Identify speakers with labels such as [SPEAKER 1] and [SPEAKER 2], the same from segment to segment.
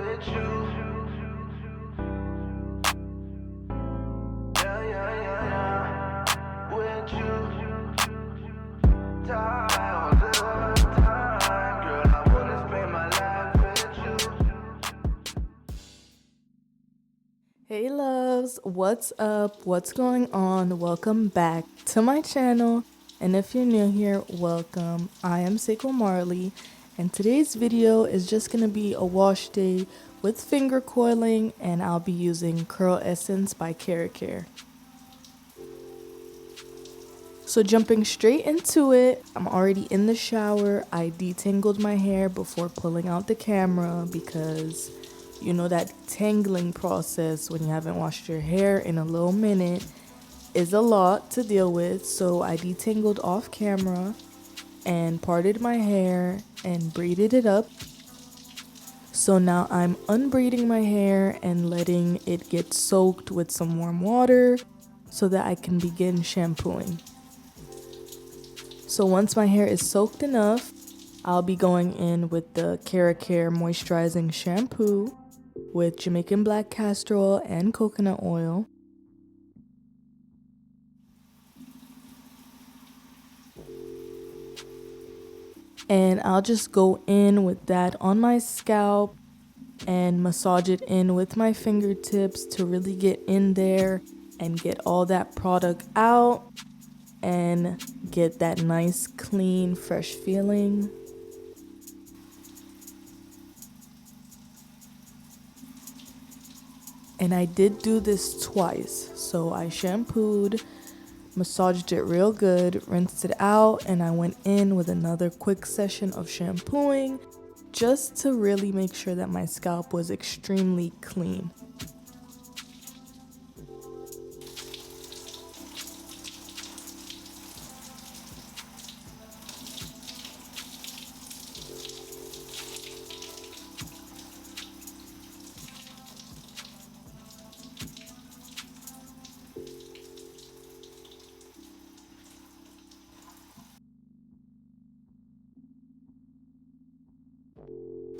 [SPEAKER 1] with you. Yeah, yeah, yeah, yeah. With you. Time was a time, girl. I wanna spend my life with you.
[SPEAKER 2] Hey loves, what's up? What's going on? Welcome back to my channel. And if you're new here, welcome. I am Seiko Marley, and today's video is just gonna be a wash day with finger coiling, and I'll be using Curl Essence by KeraCare. So jumping straight into it, I'm already in the shower. I detangled my hair before pulling out the camera because you know that detangling process when you haven't washed your hair in a little minute is a lot to deal with. So I detangled off camera and parted my hair and braided it up. So now I'm unbraiding my hair and letting it get soaked with some warm water so that I can begin shampooing. So once my hair is soaked enough, I'll be going in with the KeraCare moisturizing shampoo with Jamaican black castor oil and coconut oil. And I'll just go in with that on my scalp and massage it in with my fingertips to really get in there and get all that product out and get that nice, clean, fresh feeling. And I did do this twice. So I shampooed, massaged it real good, rinsed it out, and I went in with another quick session of shampooing just to really make sure that my scalp was extremely clean.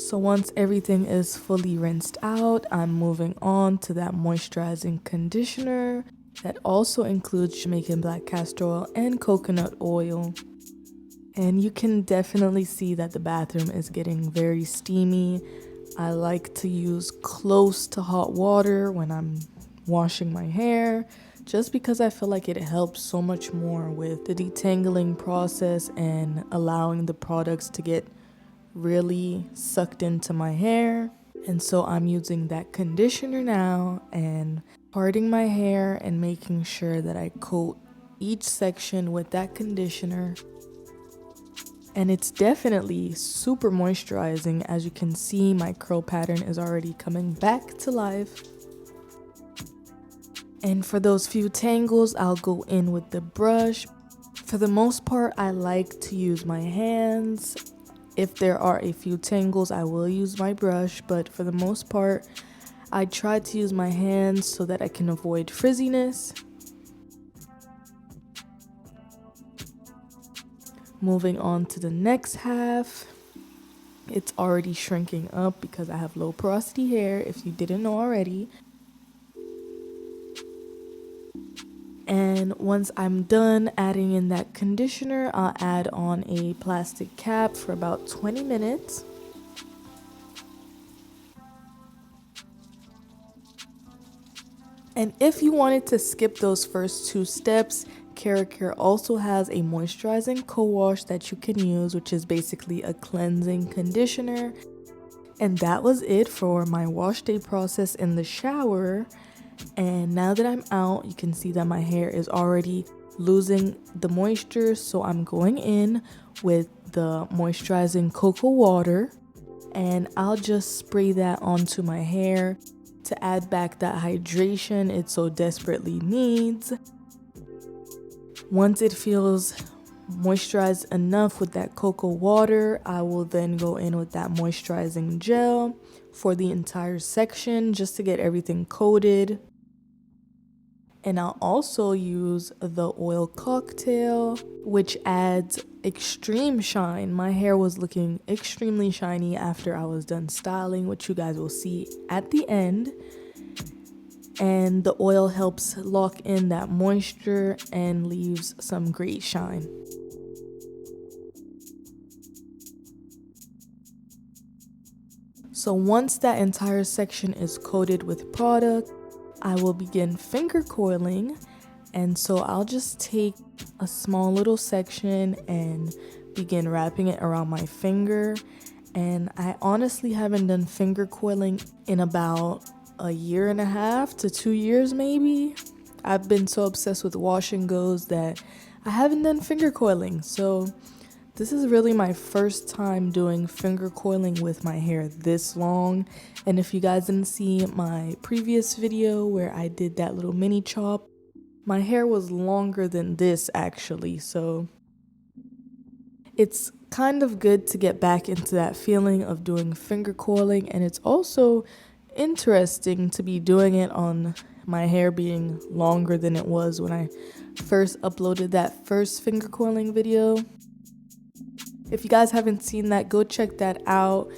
[SPEAKER 2] So once everything is fully rinsed out, I'm moving on to that moisturizing conditioner that also includes Jamaican black castor oil and coconut oil. And you can definitely see that the bathroom is getting very steamy. I like to use close to hot water when I'm washing my hair, just because I feel like it helps so much more with the detangling process and allowing the products to get really sucked into my hair. And so I'm using that conditioner now and parting my hair and making sure that I coat each section with that conditioner. And it's definitely super moisturizing. As you can see, my curl pattern is already coming back to life. And for those few tangles, I'll go in with the brush. For the most part, I like to use my hands. If there are a few tangles, I will use my brush, but for the most part, I try to use my hands so that I can avoid frizziness. Moving on to the next half. It's already shrinking up because I have low porosity hair, if you didn't know already. And once I'm done adding in that conditioner, I'll add on a plastic cap for about 20 minutes. And if you wanted to skip those first two steps, KeraCare also has a moisturizing co-wash that you can use, which is basically a cleansing conditioner. And that was it for my wash day process in the shower. And now that I'm out, you can see that my hair is already losing the moisture. So I'm going in with the moisturizing cocoa water, and I'll just spray that onto my hair to add back that hydration it so desperately needs. Once it feels moisturized enough with that cocoa water, I will then go in with that moisturizing gel for the entire section just to get everything coated. And I'll also use the oil cocktail, which adds extreme shine. My hair was looking extremely shiny after I was done styling, which you guys will see at the end. And the oil helps lock in that moisture and leaves some great shine. So once that entire section is coated with product, I will begin finger coiling. And so I'll just take a small little section and begin wrapping it around my finger. And I honestly haven't done finger coiling in about a year and a half to 2 years maybe. I've been so obsessed with wash and goes that I haven't done finger coiling. So this is really my first time doing finger coiling with my hair this long. And if you guys didn't see my previous video where I did that little mini chop, my hair was longer than this actually. So it's kind of good to get back into that feeling of doing finger coiling, and it's also interesting to be doing it on my hair being longer than it was when I first uploaded that first finger coiling video. If you guys haven't seen that, go check that out.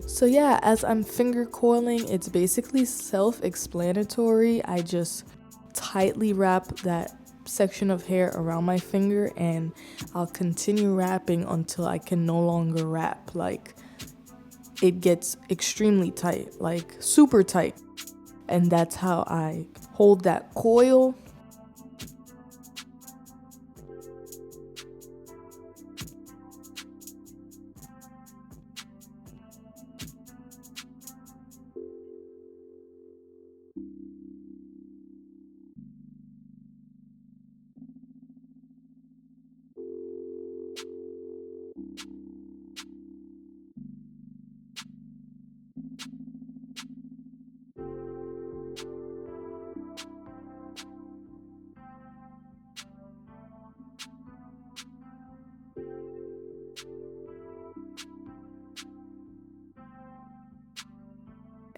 [SPEAKER 2] So yeah, as I'm finger coiling, it's basically self-explanatory. I just tightly wrap that section of hair around my finger, and I'll continue wrapping until I can no longer wrap. Like, it gets extremely tight, like super tight. And that's how I hold that coil.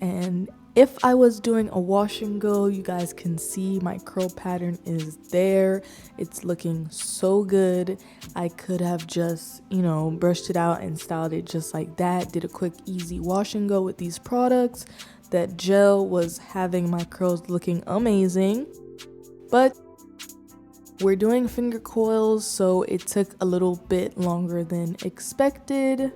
[SPEAKER 2] And if I was doing a wash and go, you guys can see my curl pattern is there. It's looking so good. I could have just, brushed it out and styled it just like that. Did a quick, easy wash and go with these products. That gel was having my curls looking amazing. But we're doing finger coils, so it took a little bit longer than expected.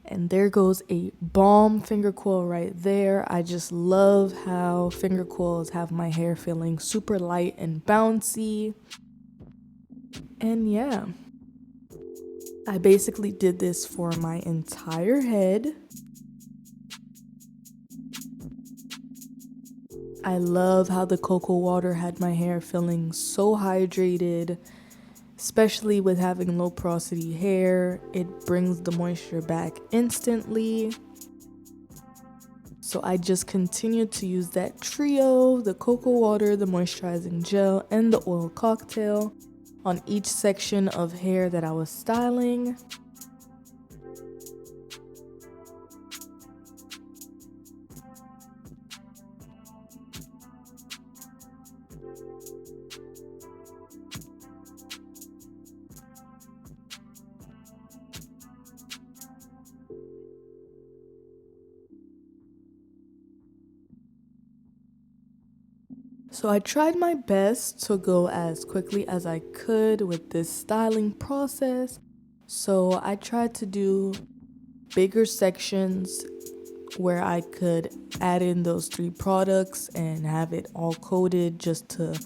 [SPEAKER 2] And there goes a bomb finger coil right there. I just love how finger coils have my hair feeling super light and bouncy. And yeah, I basically did this for my entire head. I love how the cocoa water had my hair feeling so hydrated. Especially with having low porosity hair, it brings the moisture back instantly. So I just continued to use that trio, the cocoa water, the moisturizing gel, and the oil cocktail on each section of hair that I was styling. So I tried my best to go as quickly as I could with this styling process. So I tried to do bigger sections where I could add in those 3 products and have it all coated just to,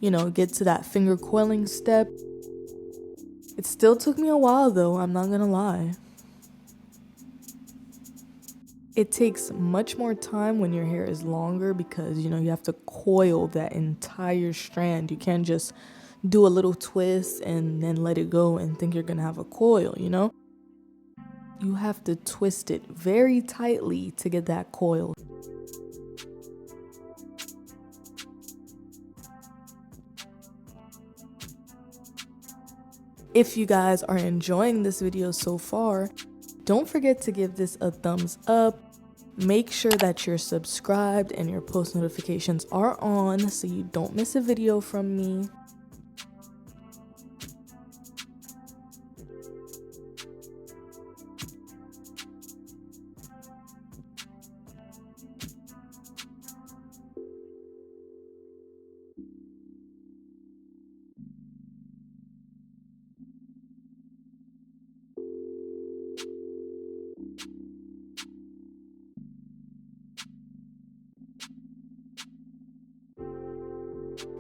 [SPEAKER 2] get to that finger coiling step. It still took me a while though, I'm not gonna lie. It takes much more time when your hair is longer because, you know, you have to coil that entire strand. You can't just do a little twist and then let it go and think you're gonna have a coil, you know? You have to twist it very tightly to get that coil. If you guys are enjoying this video so far, don't forget to give this a thumbs up. Make sure that you're subscribed and your post notifications are on so you don't miss a video from me.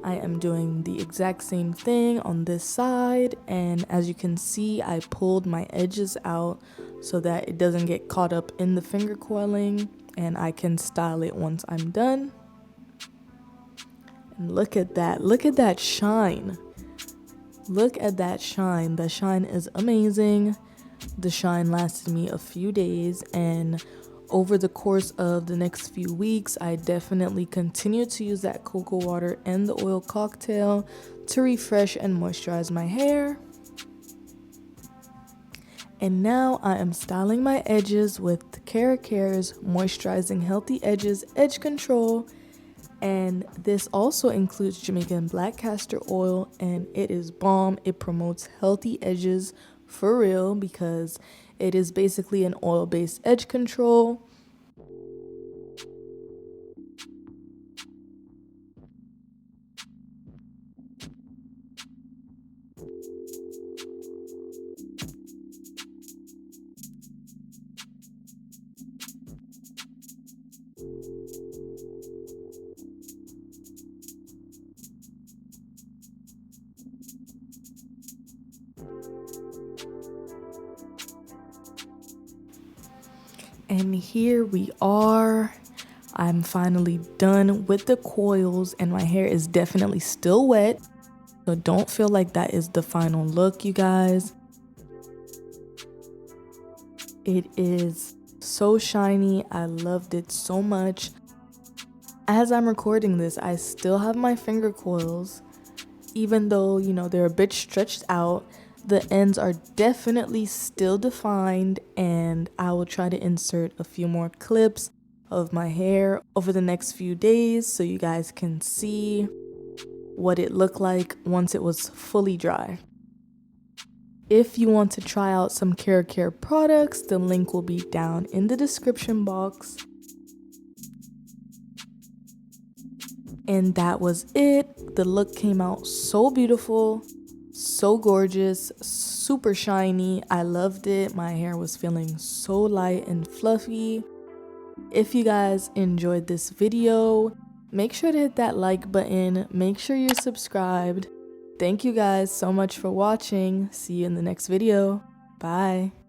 [SPEAKER 2] I am doing the exact same thing on this side, and as you can see, I pulled my edges out so that it doesn't get caught up in the finger coiling, and I can style it once I'm done. And look at that shine. Look at that shine. The shine is amazing. The shine lasted me a few days, and over the course of the next few weeks, I definitely continue to use that cocoa water and the oil cocktail to refresh and moisturize my hair. And now I am styling my edges with KeraCare's Moisturizing Healthy Edges Edge Control. And this also includes Jamaican black castor oil, and it is bomb. It promotes healthy edges for real because it is basically an oil-based edge control. And here we are. I'm finally done with the coils, and my hair is definitely still wet. So don't feel like that is the final look, you guys. It is so shiny. I loved it so much. As I'm recording this, I still have my finger coils. Even though, you know, they're a bit stretched out, the ends are definitely still defined, and I will try to insert a few more clips of my hair over the next few days so you guys can see what it looked like once it was fully dry. If you want to try out some KeraCare products, the link will be down in the description box. And that was it. The look came out so beautiful, so gorgeous, super shiny. I loved it. My hair was feeling so light and fluffy. If you guys enjoyed this video, make sure to hit that like button. Make sure you're subscribed. Thank you guys so much for watching. See you in the next video. Bye.